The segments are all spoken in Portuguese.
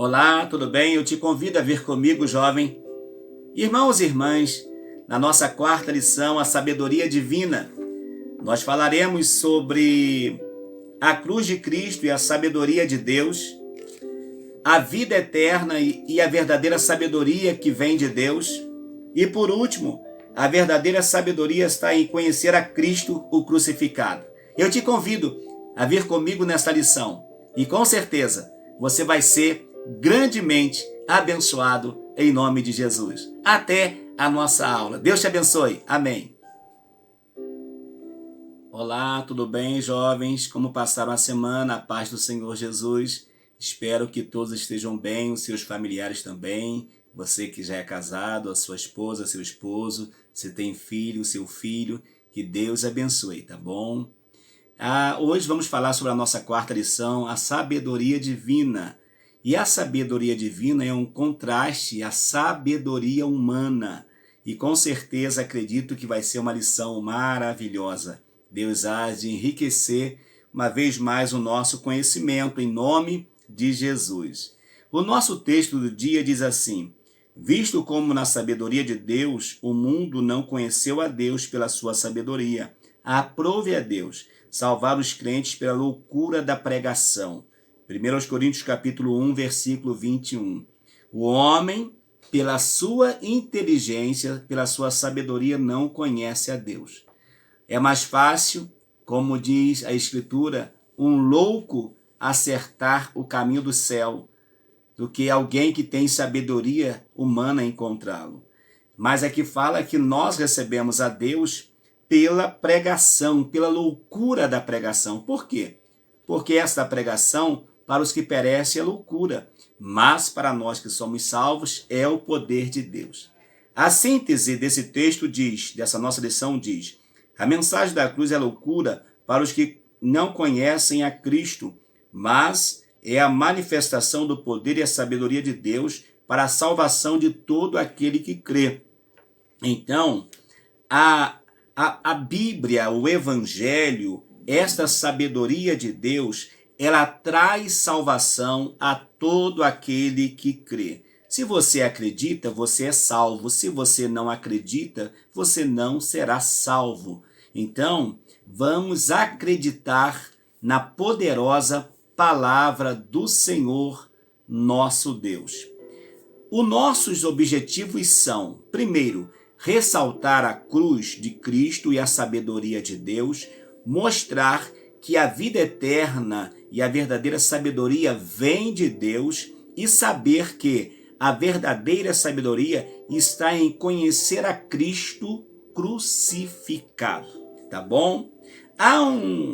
Olá, tudo bem? Eu te convido a vir comigo, jovem. Irmãos e irmãs, na nossa quarta lição, a sabedoria divina, nós falaremos sobre a cruz de Cristo e a sabedoria de Deus, a vida eterna e a verdadeira sabedoria que vem de Deus. E por último, a verdadeira sabedoria está em conhecer a Cristo, o crucificado. Eu te convido a vir comigo nesta lição e com certeza você vai ser grandemente abençoado em nome de Jesus. Até a nossa aula. Deus te abençoe. Amém. Olá, tudo bem, jovens? Como passaram a semana? A paz do Senhor Jesus. Espero que todos estejam bem, os seus familiares também. Você que já é casado, a sua esposa, seu esposo, se tem filho, seu filho, que Deus abençoe, tá bom? Hoje vamos falar sobre a nossa quarta lição, a sabedoria divina. E a sabedoria divina é um contraste à sabedoria humana. E com certeza acredito que vai ser uma lição maravilhosa. Deus há de enriquecer uma vez mais o nosso conhecimento em nome de Jesus. O nosso texto do dia diz assim: visto como na sabedoria de Deus o mundo não conheceu a Deus pela sua sabedoria, aprove a Deus salvar os crentes pela loucura da pregação. 1 Coríntios capítulo 1, versículo 21. O homem, pela sua inteligência, pela sua sabedoria, não conhece a Deus. É mais fácil, como diz a Escritura, um louco acertar o caminho do céu do que alguém que tem sabedoria humana encontrá-lo. Mas aqui fala que nós recebemos a Deus pela pregação, pela loucura da pregação. Por quê? Porque esta pregação, para os que perecem, é loucura, mas para nós que somos salvos, é o poder de Deus. A síntese desse texto diz, dessa nossa lição diz: a mensagem da cruz é loucura para os que não conhecem a Cristo, mas é a manifestação do poder e a sabedoria de Deus para a salvação de todo aquele que crê. Então, a Bíblia, o Evangelho, esta sabedoria de Deus, ela traz salvação a todo aquele que crê. Se você acredita, você é salvo. Se você não acredita, você não será salvo. Então, vamos acreditar na poderosa palavra do Senhor, nosso Deus. Os nossos objetivos são, primeiro, ressaltar a cruz de Cristo e a sabedoria de Deus, mostrar que a vida eterna e a verdadeira sabedoria vem de Deus e saber que a verdadeira sabedoria está em conhecer a Cristo crucificado, tá bom? Há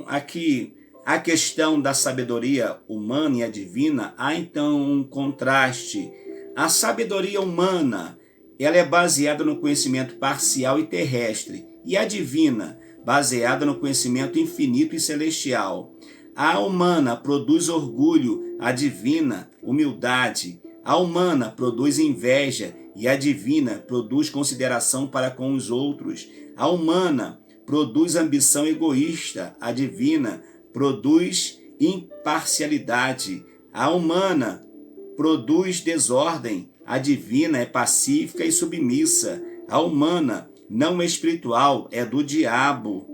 aqui a questão da sabedoria humana e a divina, há então um contraste. A sabedoria humana, ela é baseada no conhecimento parcial e terrestre, e a divina, baseada no conhecimento infinito e celestial. A humana produz orgulho, a divina, humildade. A humana produz inveja e a divina produz consideração para com os outros. A humana produz ambição egoísta, a divina produz imparcialidade. A humana produz desordem, a divina é pacífica e submissa. A humana não é espiritual, é do diabo.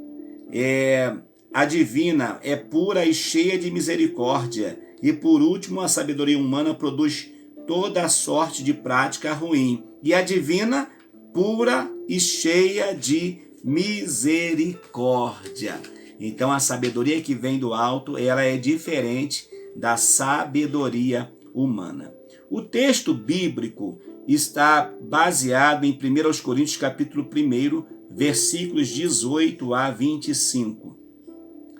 A divina é pura e cheia de misericórdia. E por último, a sabedoria humana produz toda a sorte de prática ruim. E a divina, pura e cheia de misericórdia. Então a sabedoria que vem do alto, ela é diferente da sabedoria humana. O texto bíblico está baseado em 1 Coríntios capítulo 1, versículos 18 a 25.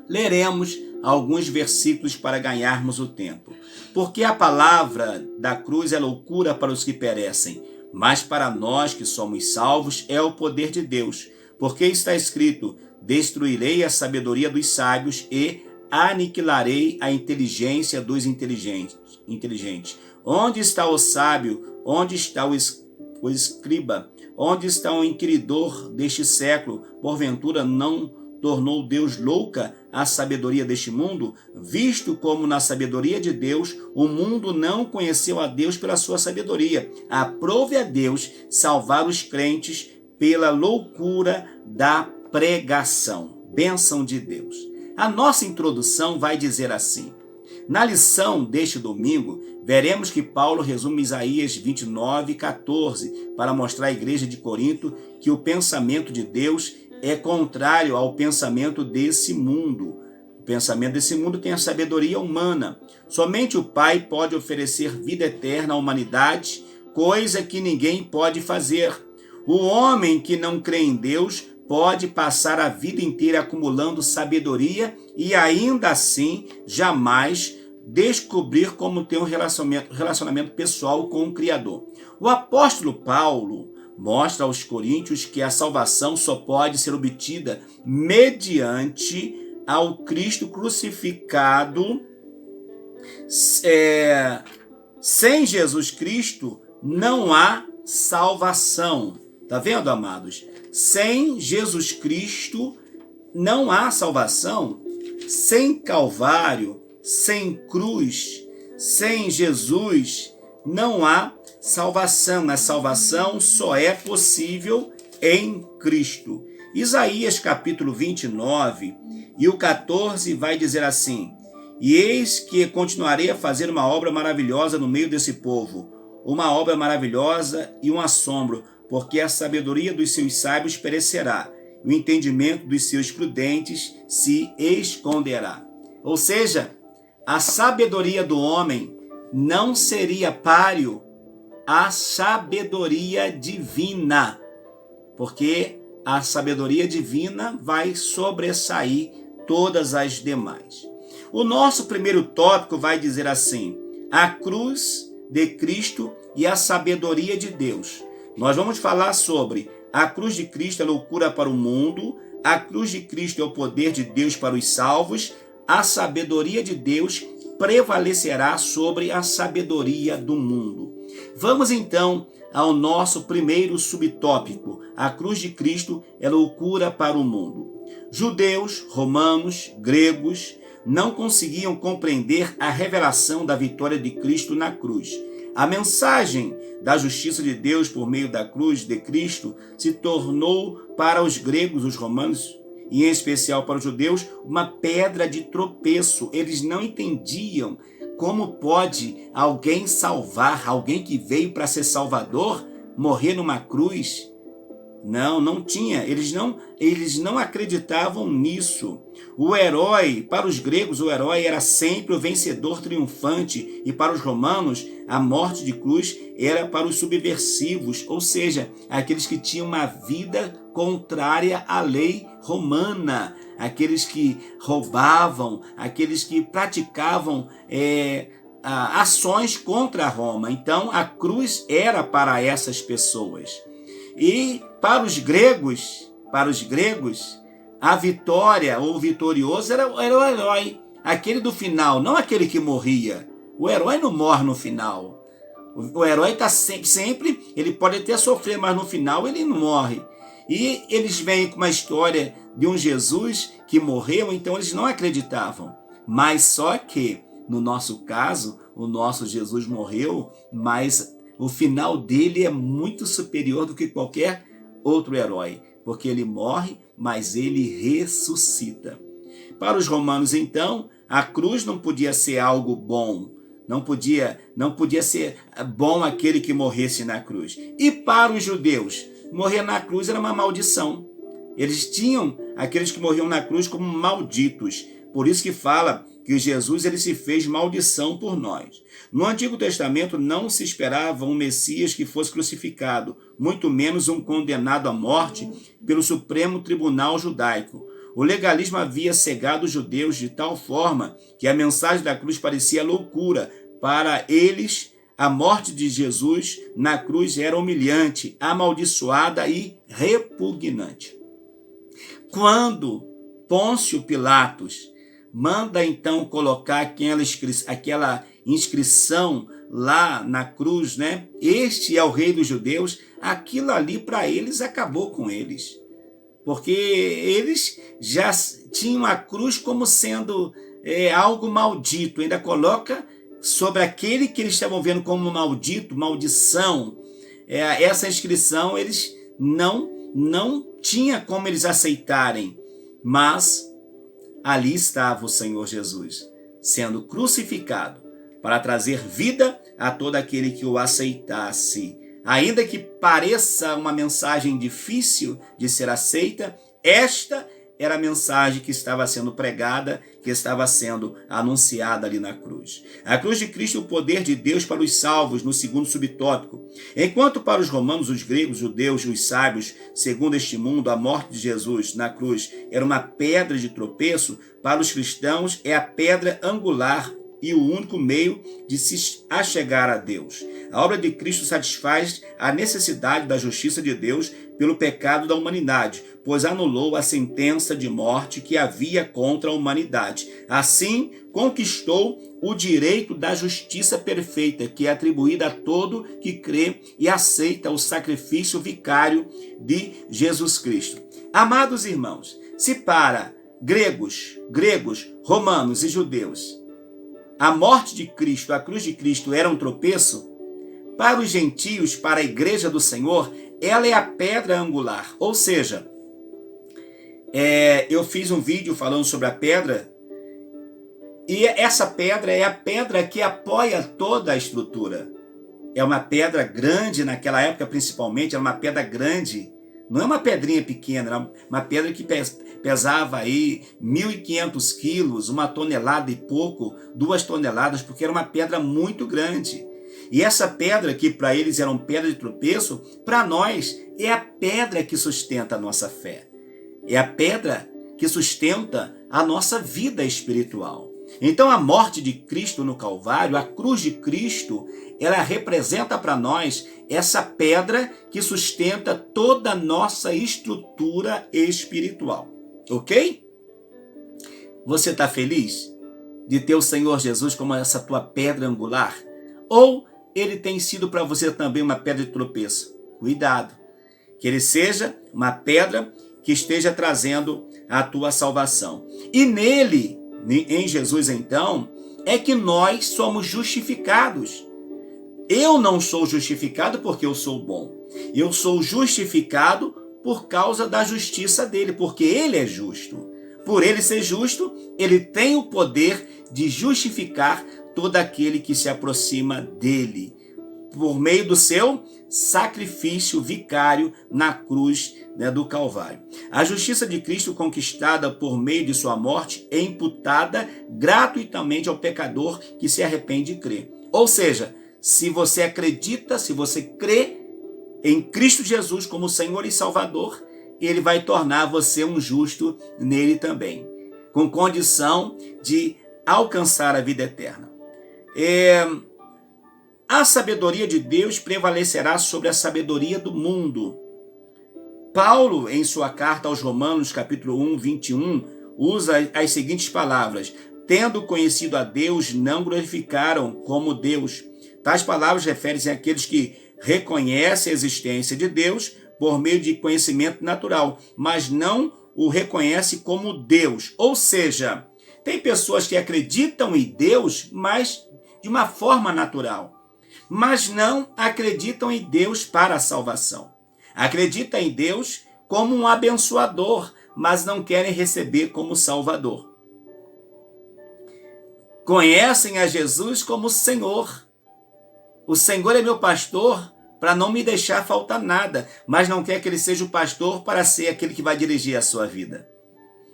Leremos alguns versículos para ganharmos o tempo. Porque a palavra da cruz é loucura para os que perecem, mas para nós que somos salvos é o poder de Deus. Porque está escrito: destruirei a sabedoria dos sábios e aniquilarei a inteligência dos inteligentes. Onde está o sábio? Onde está o escriba? Onde está o inquiridor deste século? Porventura não tornou Deus louca a sabedoria deste mundo, visto como na sabedoria de Deus o mundo não conheceu a Deus pela sua sabedoria. Aprove a Deus salvar os crentes pela loucura da pregação. Bênção de Deus. A nossa introdução vai dizer assim: na lição deste domingo, veremos que Paulo resume Isaías 29:14 para mostrar à igreja de Corinto que o pensamento de Deus é contrário ao pensamento desse mundo. O pensamento desse mundo tem a sabedoria humana. Somente o Pai pode oferecer vida eterna à humanidade, coisa que ninguém pode fazer. O homem que não crê em Deus pode passar a vida inteira acumulando sabedoria e ainda assim jamais descobrir como ter um relacionamento pessoal com o Criador. O apóstolo Paulo mostra aos coríntios que a salvação só pode ser obtida mediante ao Cristo crucificado. Sem Jesus Cristo não há salvação. Tá vendo, amados? Sem Jesus Cristo não há salvação. Sem Calvário, sem cruz, sem Jesus, não há salvação. A salvação só é possível em Cristo. Isaías capítulo 29 e o 14 vai dizer assim: e eis que continuarei a fazer uma obra maravilhosa no meio desse povo, uma obra maravilhosa e um assombro, porque a sabedoria dos seus sábios perecerá, e o entendimento dos seus prudentes se esconderá. Ou seja, a sabedoria do homem não seria páreo à sabedoria divina, porque a sabedoria divina vai sobressair todas as demais. O nosso primeiro tópico vai dizer assim: a cruz de Cristo e a sabedoria de Deus. Nós vamos falar sobre a cruz de Cristo é loucura para o mundo, a cruz de Cristo é o poder de Deus para os salvos, a sabedoria de Deus prevalecerá sobre a sabedoria do mundo. Vamos então ao nosso primeiro subtópico: a cruz de Cristo é loucura para o mundo. Judeus, romanos, gregos não conseguiam compreender a revelação da vitória de Cristo na cruz. A mensagem da justiça de Deus por meio da cruz de Cristo se tornou para os gregos, os romanos, e em especial para os judeus, uma pedra de tropeço. Eles não entendiam como pode alguém salvar, alguém que veio para ser salvador, morrer numa cruz. Não tinha. Eles não acreditavam nisso. O herói, para os gregos, o herói era sempre o vencedor triunfante, e para os romanos, a morte de cruz era para os subversivos, ou seja, aqueles que tinham uma vida contrária à lei romana, aqueles que roubavam, aqueles que praticavam ações contra Roma. Então, a cruz era para essas pessoas. E para os gregos, a vitória ou o vitorioso era o herói, aquele do final, não aquele que morria. O herói não morre no final. O herói está sempre, ele pode até sofrer, mas no final ele não morre. E eles vêm com uma história de um Jesus que morreu, então eles não acreditavam. Mas só que, no nosso caso, o nosso Jesus morreu, mas o final dele é muito superior do que qualquer outro herói, porque ele morre, mas ele ressuscita. Para os romanos, então, a cruz não podia ser algo bom, não podia ser bom aquele que morresse na cruz. E para os judeus, morrer na cruz era uma maldição. Eles tinham aqueles que morriam na cruz como malditos. Por isso que fala que Jesus ele se fez maldição por nós. No Antigo Testamento não se esperava um Messias que fosse crucificado, muito menos um condenado à morte pelo Supremo Tribunal Judaico. O legalismo havia cegado os judeus de tal forma que a mensagem da cruz parecia loucura. Para eles, a morte de Jesus na cruz era humilhante, amaldiçoada e repugnante. Quando Pôncio Pilatos manda então colocar aquela inscrição lá na cruz, Este é o rei dos judeus, aquilo ali para eles acabou com eles. porque eles já tinham a cruz como sendo algo maldito, ainda coloca sobre aquele que eles estavam vendo como maldito, maldição, essa inscrição eles não tinha como eles aceitarem, mas ali estava o Senhor Jesus, sendo crucificado para trazer vida a todo aquele que o aceitasse. Ainda que pareça uma mensagem difícil de ser aceita, esta era a mensagem que estava sendo pregada, que estava sendo anunciada ali na cruz. A cruz de Cristo é o poder de Deus para os salvos, no segundo subtópico. Enquanto para os romanos, os gregos, os judeus, os sábios, segundo este mundo, a morte de Jesus na cruz era uma pedra de tropeço, para os cristãos é a pedra angular e o único meio de se achegar a Deus. A obra de Cristo satisfaz a necessidade da justiça de Deus pelo pecado da humanidade, pois anulou a sentença de morte que havia contra a humanidade. Assim, conquistou o direito da justiça perfeita, que é atribuída a todo que crê e aceita o sacrifício vicário de Jesus Cristo. Amados irmãos, se para gregos, romanos e judeus, a morte de Cristo, a cruz de Cristo era um tropeço, para os gentios, para a igreja do Senhor, ela é a pedra angular. Ou seja, eu fiz um vídeo falando sobre a pedra, e essa pedra é a pedra que apoia toda a estrutura. É uma pedra grande, naquela época principalmente, era uma pedra grande. Não é uma pedrinha pequena, era uma pedra que pesava aí 1.500 quilos, 1 tonelada e pouco, 2 toneladas, porque era uma pedra muito grande. E essa pedra, que para eles era uma pedra de tropeço, para nós é a pedra que sustenta a nossa fé. É a pedra que sustenta a nossa vida espiritual. Então a morte de Cristo no Calvário, a cruz de Cristo, ela representa para nós essa pedra que sustenta toda a nossa estrutura espiritual. Ok? Você está feliz de ter o Senhor Jesus como essa tua pedra angular? Ou ele tem sido para você também uma pedra de tropeço? Cuidado, que ele seja uma pedra que esteja trazendo a tua salvação. E nele, em Jesus então, é que nós somos justificados. Eu não sou justificado porque eu sou bom. Eu sou justificado por causa da justiça dele, porque ele é justo. Por ele ser justo, ele tem o poder de justificar todo aquele que se aproxima dele, por meio do seu sacrifício vicário na cruz do Calvário. A justiça de Cristo conquistada por meio de sua morte é imputada gratuitamente ao pecador que se arrepende e crê. Ou seja, se você acredita, se você crê em Cristo Jesus como Senhor e Salvador, ele vai tornar você um justo nele também, com condição de alcançar a vida eterna. A sabedoria de Deus prevalecerá sobre a sabedoria do mundo. Paulo, em sua carta aos Romanos, capítulo 1, 21, usa as seguintes palavras: tendo conhecido a Deus, não glorificaram como Deus. Tais palavras referem-se àqueles que reconhecem a existência de Deus por meio de conhecimento natural, mas não o reconhecem como Deus. Ou seja, tem pessoas que acreditam em Deus, mas de uma forma natural, mas não acreditam em Deus para a salvação. Acreditam em Deus como um abençoador, mas não querem receber como Salvador. Conhecem a Jesus como Senhor. O Senhor é meu pastor para não me deixar faltar nada, mas não quer que ele seja o pastor para ser aquele que vai dirigir a sua vida.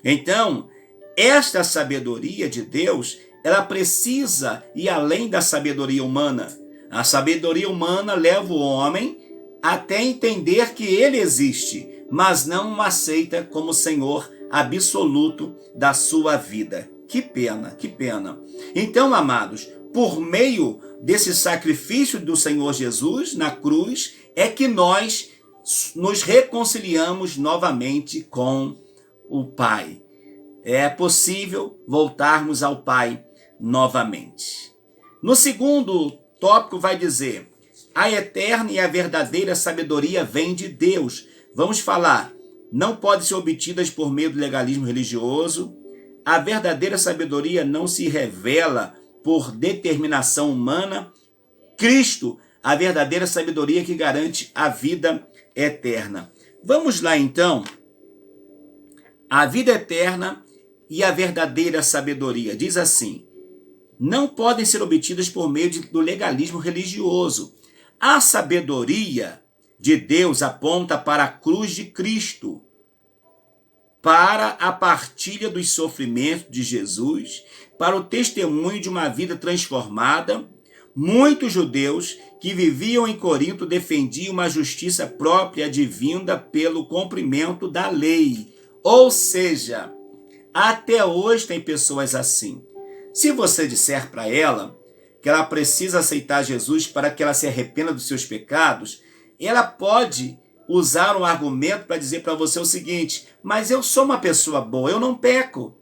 Então, esta sabedoria de Deus, ela precisa ir além da sabedoria humana. A sabedoria humana leva o homem até entender que ele existe, mas não o aceita como Senhor absoluto da sua vida. Que pena, que pena. Então, amados, por meio desse sacrifício do Senhor Jesus na cruz, é que nós nos reconciliamos novamente com o Pai. É possível voltarmos ao Pai novamente. No segundo tópico vai dizer: a eterna e a verdadeira sabedoria vem de Deus. Vamos falar não podem ser obtidas por meio do legalismo religioso. A verdadeira sabedoria não se revela por determinação humana. Cristo, a verdadeira sabedoria que garante a vida eterna. Vamos lá então. A vida eterna e a verdadeira sabedoria. Diz assim: não podem ser obtidas por meio do legalismo religioso. A sabedoria de Deus aponta para a cruz de Cristo, para a partilha dos sofrimentos de Jesus, para o testemunho de uma vida transformada. Muitos judeus que viviam em Corinto defendiam uma justiça própria advinda pelo cumprimento da lei. Ou seja, até hoje tem pessoas assim. Se você disser para ela que ela precisa aceitar Jesus para que ela se arrependa dos seus pecados, ela pode usar um argumento para dizer para você o seguinte: mas eu sou uma pessoa boa, eu não peco,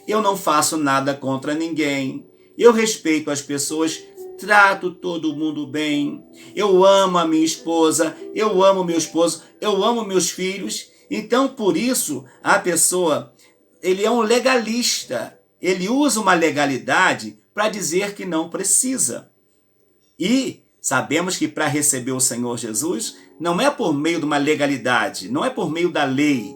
eu não faço nada contra ninguém, eu respeito as pessoas, trato todo mundo bem, eu amo a minha esposa, eu amo meu esposo, eu amo meus filhos. Então, por isso, a pessoa, ele é um legalista, ele usa uma legalidade para dizer que não precisa. E sabemos que para receber o Senhor Jesus, não é por meio de uma legalidade, não é por meio da lei.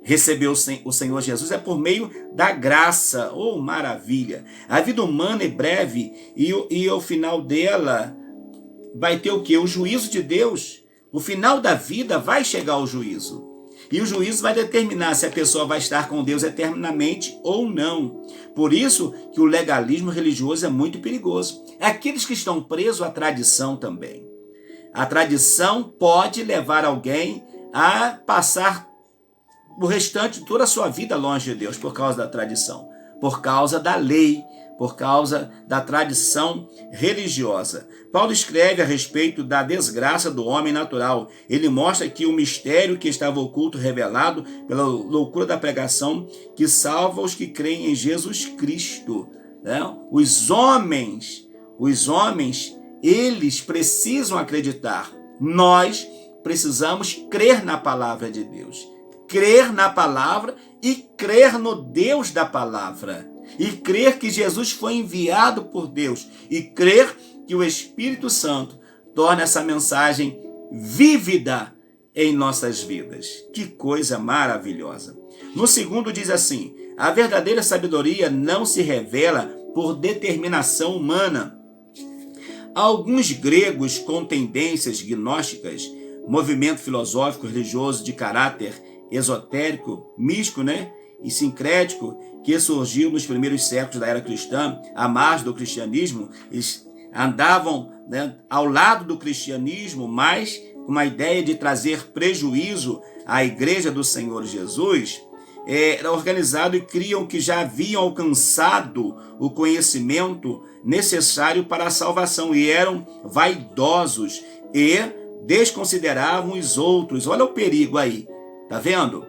Receber o Senhor Jesus é por meio da graça. Oh, maravilha! A vida humana é breve e o final dela vai ter o quê? O juízo de Deus. O final da vida vai chegar ao juízo. E o juízo vai determinar se a pessoa vai estar com Deus eternamente ou não. Por isso que o legalismo religioso é muito perigoso. Aqueles que estão presos à tradição também. A tradição pode levar alguém a passar o restante de toda a sua vida longe de Deus por causa da tradição, por causa da lei, por causa da tradição religiosa. Paulo escreve a respeito da desgraça do homem natural. Ele mostra que o mistério que estava oculto, revelado pela loucura da pregação, que salva os que creem em Jesus Cristo. Né? Os homens, eles precisam acreditar. Nós precisamos crer na palavra de Deus. Crer na palavra e crer no Deus da palavra. E crer que Jesus foi enviado por Deus. E crer que o Espírito Santo torna essa mensagem vívida em nossas vidas. Que coisa maravilhosa. No segundo diz assim: a verdadeira sabedoria não se revela por determinação humana. Alguns gregos com tendências gnósticas, movimento filosófico religioso de caráter esotérico, místico, e sincrético, que surgiu nos primeiros séculos da era cristã, à margem do cristianismo, eles andavam ao lado do cristianismo, mas com uma ideia de trazer prejuízo à igreja do Senhor Jesus. Era organizado e criam que já haviam alcançado o conhecimento necessário para a salvação e eram vaidosos e desconsideravam os outros. Olha o perigo aí, tá vendo?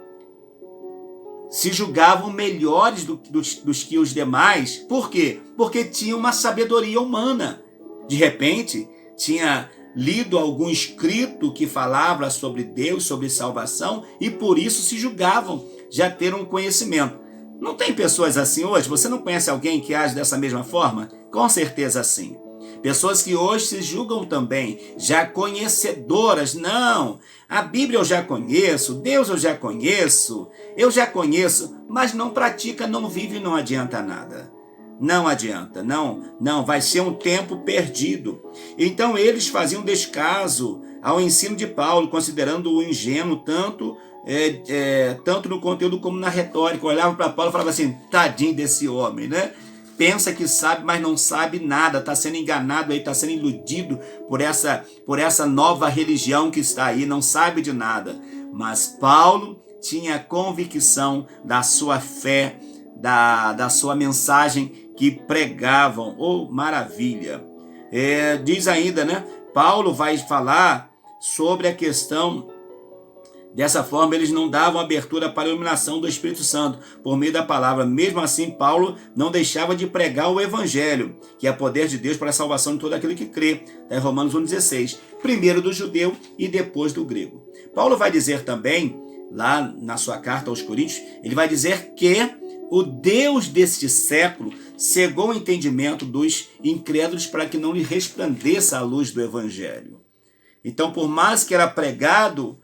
Se julgavam melhores dos que os demais. Por quê? Porque tinham uma sabedoria humana. De repente, tinha lido algum escrito que falava sobre Deus, sobre salvação, e por isso se julgavam já ter um conhecimento. Não tem pessoas assim hoje? Você não conhece alguém que age dessa mesma forma? Com certeza sim. Pessoas que hoje se julgam também já conhecedoras. Não, a Bíblia eu já conheço, Deus eu já conheço, mas não pratica, não vive, não adianta nada. Não adianta, não, vai ser um tempo perdido. Então eles faziam descaso ao ensino de Paulo, considerando-o ingênuo tanto no conteúdo como na retórica. Olhavam para Paulo e falavam assim: tadinho desse homem, pensa que sabe, mas não sabe nada, está sendo enganado aí, está sendo iludido por essa nova religião que está aí, não sabe de nada. Mas Paulo tinha convicção da sua fé, da sua mensagem que pregavam. Oh, maravilha! Diz ainda, Paulo vai falar sobre a questão. Dessa forma, eles não davam abertura para a iluminação do Espírito Santo por meio da palavra. Mesmo assim, Paulo não deixava de pregar o Evangelho, que é poder de Deus para a salvação de todo aquele que crê. Está em Romanos 1,16. Primeiro do judeu e depois do grego. Paulo vai dizer também lá na sua carta aos Coríntios, ele vai dizer que o Deus deste século cegou o entendimento dos incrédulos para que não lhe resplandeça a luz do Evangelho. Então, por mais que era pregado,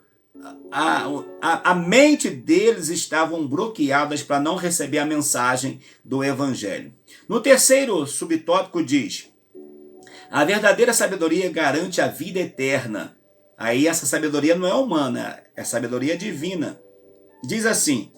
a mente deles estavam bloqueadas para não receber a mensagem do Evangelho. No terceiro subtópico diz: a verdadeira sabedoria garante a vida eterna. Aí essa sabedoria não é humana, é sabedoria divina. Diz assim: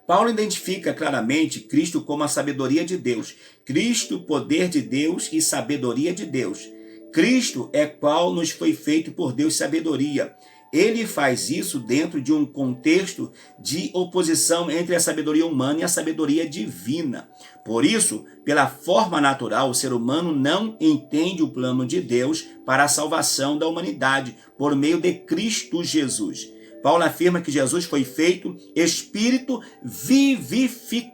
Paulo identifica claramente Cristo como a sabedoria de Deus. Cristo, poder de Deus e sabedoria de Deus. Cristo é qual nos foi feito por Deus sabedoria. Ele faz isso dentro de um contexto de oposição entre a sabedoria humana e a sabedoria divina. Por isso, pela forma natural, o ser humano não entende o plano de Deus para a salvação da humanidade por meio de Cristo Jesus. Paulo afirma que Jesus foi feito Espírito vivificante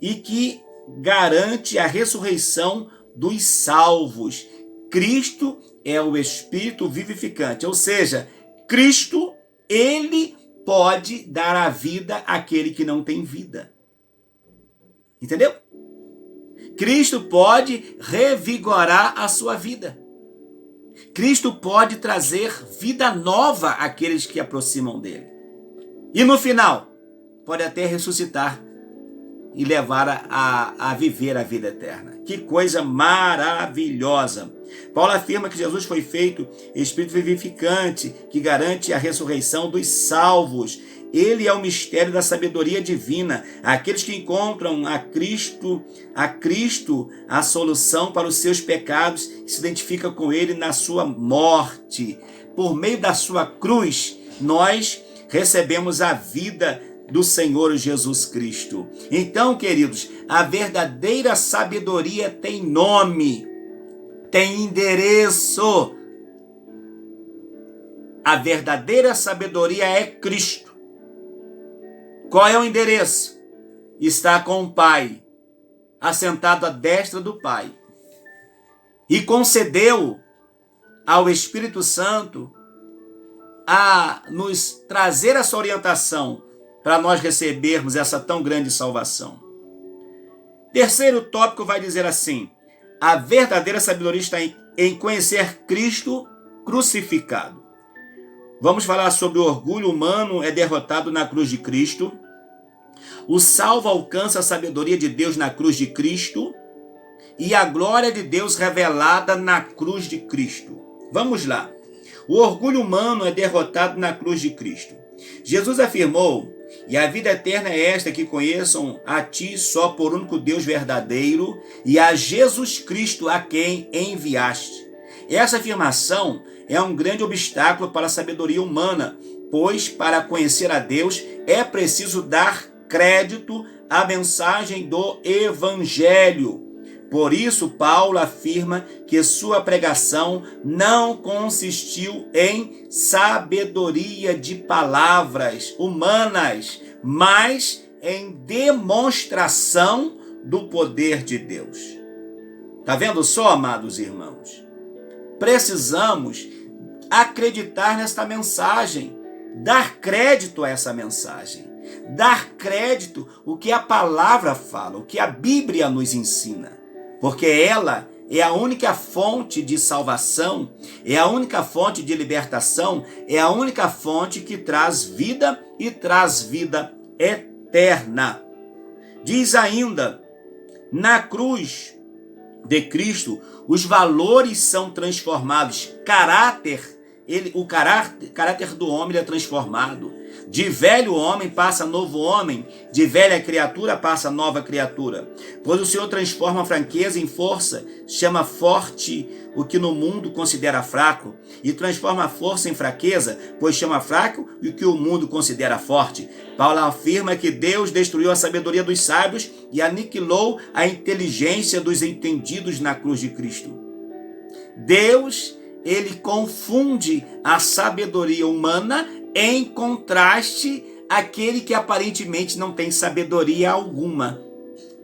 e que garante a ressurreição dos salvos. Cristo é o Espírito vivificante, ou seja, Cristo, ele pode dar a vida àquele que não tem vida. Entendeu? Cristo pode revigorar a sua vida. Cristo pode trazer vida nova àqueles que aproximam dele. E no final, pode até ressuscitar e levar a viver a vida eterna. Que coisa maravilhosa! Paulo afirma que Jesus foi feito Espírito vivificante, que garante a ressurreição dos salvos. Ele é o mistério da sabedoria divina. Aqueles que encontram a Cristo, a solução para os seus pecados, se identifica com ele na sua morte. Por meio da sua cruz, nós recebemos a vida do Senhor Jesus Cristo. Então, queridos, a verdadeira sabedoria tem nome, tem endereço. A verdadeira sabedoria é Cristo. Qual é o endereço? Está com o Pai, assentado à destra do Pai. E concedeu ao Espírito Santo a nos trazer essa orientação para nós recebermos essa tão grande salvação. Terceiro tópico vai dizer assim: a verdadeira sabedoria está em conhecer Cristo crucificado. Vamos falar sobre o orgulho humano é derrotado na cruz de Cristo. O salvo alcança a sabedoria de Deus na cruz de Cristo. E a glória de Deus revelada na cruz de Cristo. Vamos lá. O orgulho humano é derrotado na cruz de Cristo. Jesus afirmou: e a vida eterna é esta, que conheçam a ti só por único Deus verdadeiro e a Jesus Cristo a quem enviaste. Essa afirmação é um grande obstáculo para a sabedoria humana, pois para conhecer a Deus é preciso dar crédito à mensagem do Evangelho. Por isso, Paulo afirma que sua pregação não consistiu em sabedoria de palavras humanas, mas em demonstração do poder de Deus. Tá vendo só, amados irmãos? Precisamos acreditar nesta mensagem, dar crédito a essa mensagem, dar crédito o que a palavra fala, o que a Bíblia nos ensina. Porque ela é a única fonte de salvação, é a única fonte de libertação, é a única fonte que traz vida e traz vida eterna. Diz ainda, na cruz de Cristo, os valores são transformados, o caráter do homem é transformado. De velho homem passa novo homem, de velha criatura passa nova criatura. Pois o Senhor transforma a fraqueza em força, chama forte o que no mundo considera fraco, e transforma a força em fraqueza, pois chama fraco o que o mundo considera forte. Paulo afirma que Deus destruiu a sabedoria dos sábios e aniquilou a inteligência dos entendidos na cruz de Cristo. Deus, ele confunde a sabedoria humana em contraste àquele que aparentemente não tem sabedoria alguma.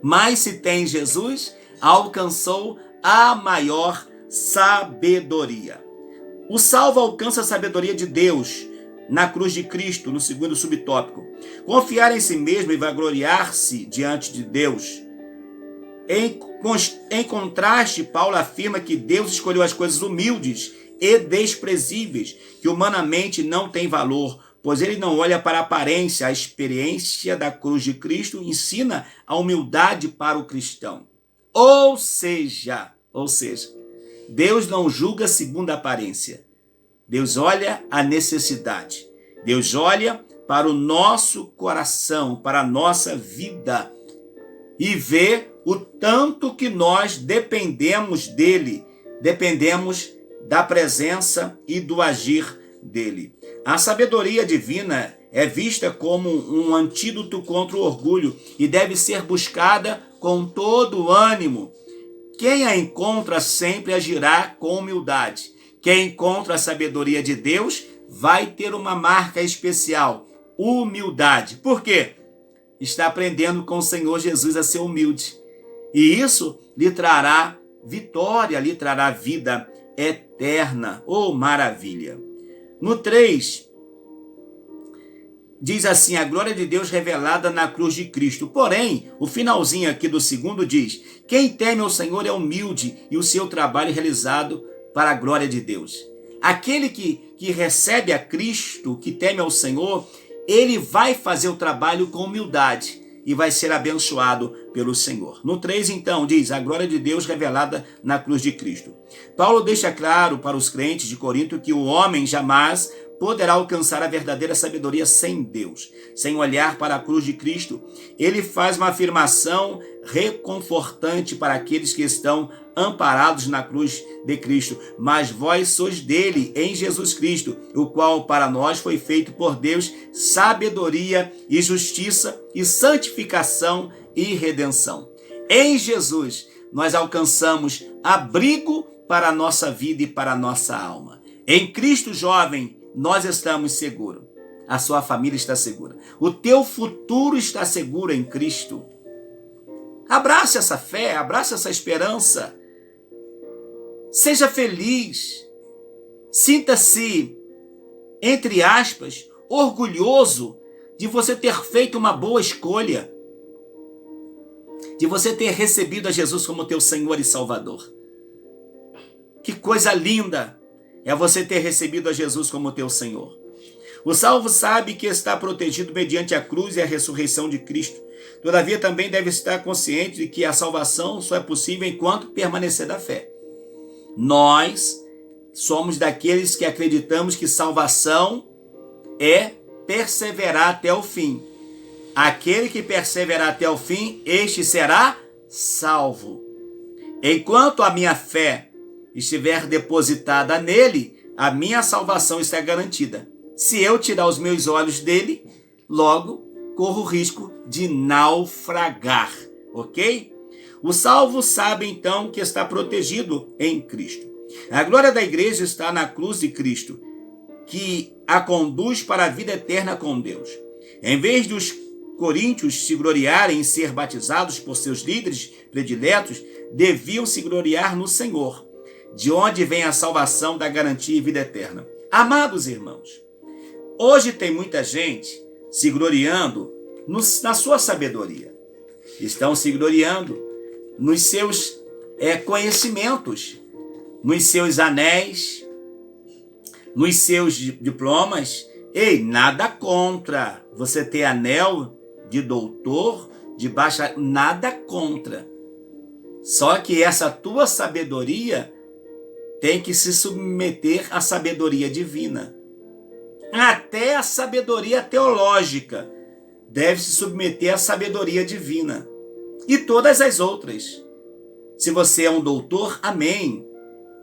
Mas se tem Jesus, alcançou a maior sabedoria. O salvo alcança a sabedoria de Deus na cruz de Cristo, no segundo subtópico. Confiar em si mesmo e vangloriar-se diante de Deus. Em contraste, Paulo afirma que Deus escolheu as coisas humildes e desprezíveis, que humanamente não têm valor, pois ele não olha para a aparência. A experiência da cruz de Cristo ensina a humildade para o cristão. Ou seja, Deus não julga segundo a aparência. Deus olha a necessidade. Deus olha para o nosso coração, para a nossa vida e vê o tanto que nós dependemos dele, dependemos da presença e do agir dele. A sabedoria divina é vista como um antídoto contra o orgulho e deve ser buscada com todo o ânimo. Quem a encontra sempre agirá com humildade. Quem encontra a sabedoria de Deus vai ter uma marca especial, humildade. Por quê? Está aprendendo com o Senhor Jesus a ser humilde. E isso lhe trará vitória, lhe trará vida eterna. Oh, maravilha! No 3, diz assim, a glória de Deus revelada na cruz de Cristo. Porém, o finalzinho aqui do 2 diz, quem teme ao Senhor é humilde e o seu trabalho é realizado para a glória de Deus. Aquele que recebe a Cristo, que teme ao Senhor, ele vai fazer o trabalho com humildade e vai ser abençoado pelo Senhor. No 3, então, diz, a glória de Deus revelada na cruz de Cristo. Paulo deixa claro para os crentes de Corinto que o homem jamais poderá alcançar a verdadeira sabedoria sem Deus, sem olhar para a cruz de Cristo. Ele faz uma afirmação reconfortante para aqueles que estão amparados na cruz de Cristo. Mas vós sois dele, em Jesus Cristo, o qual para nós foi feito por Deus sabedoria e justiça e santificação e redenção. Em Jesus nós alcançamos abrigo para a nossa vida e para a nossa alma. Em Cristo, jovem, nós estamos seguros. A sua família está segura. O teu futuro está seguro em Cristo. Abrace essa fé, abrace essa esperança. Seja feliz. Sinta-se, entre aspas, orgulhoso de você ter feito uma boa escolha. De você ter recebido a Jesus como teu Senhor e Salvador. Que coisa linda é você ter recebido a Jesus como teu Senhor. O salvo sabe que está protegido mediante a cruz e a ressurreição de Cristo. Todavia, também deve estar consciente de que a salvação só é possível enquanto permanecer da fé. Nós somos daqueles que acreditamos que salvação é perseverar até o fim. Aquele que perseverar até o fim, este será salvo. Enquanto a minha fé estiver depositada nele, a minha salvação está garantida. Se eu tirar os meus olhos dele, logo corro o risco de naufragar, ok? O salvo sabe então que está protegido em Cristo. A glória da igreja está na cruz de Cristo, que a conduz para a vida eterna com Deus. Em vez dos coríntios se gloriarem em ser batizados por seus líderes prediletos, deviam se gloriar no Senhor, de onde vem a salvação da garantia e vida eterna. Amados irmãos, hoje tem muita gente se gloriando na sua sabedoria. Estão se gloriando nos seus conhecimentos, nos seus anéis, nos seus diplomas. Ei, nada contra você ter anel de doutor, de baixa, nada contra. Só que essa tua sabedoria tem que se submeter à sabedoria divina. Até a sabedoria teológica deve se submeter à sabedoria divina. E todas as outras. Se você é um doutor, amém.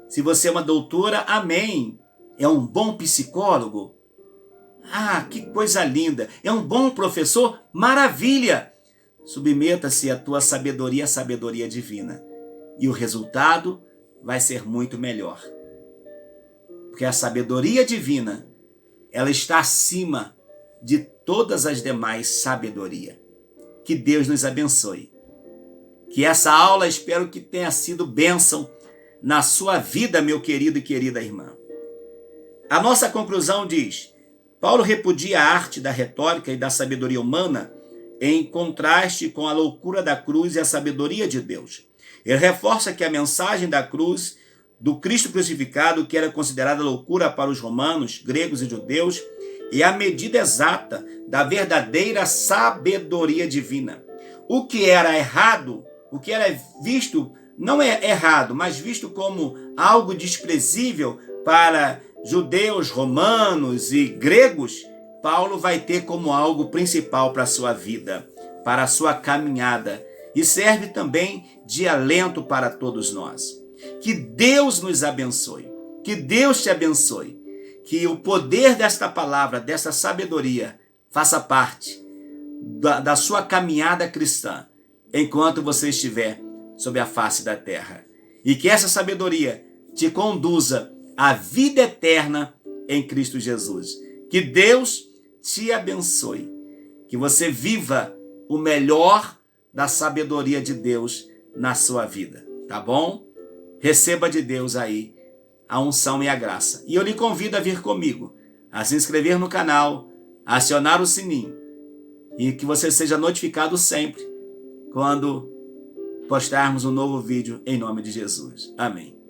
Se você é uma doutora, amém. É um bom psicólogo? Ah, que coisa linda. É um bom professor? Maravilha. Submeta-se à tua sabedoria, à sabedoria divina. E o resultado vai ser muito melhor. Porque a sabedoria divina, ela está acima de todas as demais sabedoria. Que Deus nos abençoe. Que essa aula, espero que tenha sido bênção na sua vida, meu querido e querida irmã. A nossa conclusão diz, Paulo repudia a arte da retórica e da sabedoria humana em contraste com a loucura da cruz e a sabedoria de Deus. Ele reforça que a mensagem da cruz, do Cristo crucificado, que era considerada loucura para os romanos, gregos e judeus, é a medida exata da verdadeira sabedoria divina. O que era errado, o que era visto, não é errado, mas visto como algo desprezível para judeus, romanos e gregos, Paulo vai ter como algo principal para a sua vida, para a sua caminhada, e serve também de alento para todos nós. Que Deus nos abençoe, que Deus te abençoe, que o poder desta palavra, dessa sabedoria, faça parte da sua caminhada cristã, enquanto você estiver sobre a face da terra. E que essa sabedoria te conduza à vida eterna em Cristo Jesus. Que Deus te abençoe, que você viva o melhor da sabedoria de Deus na sua vida, tá bom? Receba de Deus aí a unção e a graça. E eu lhe convido a vir comigo, a se inscrever no canal, a acionar o sininho, e que você seja notificado sempre quando postarmos um novo vídeo em nome de Jesus. Amém.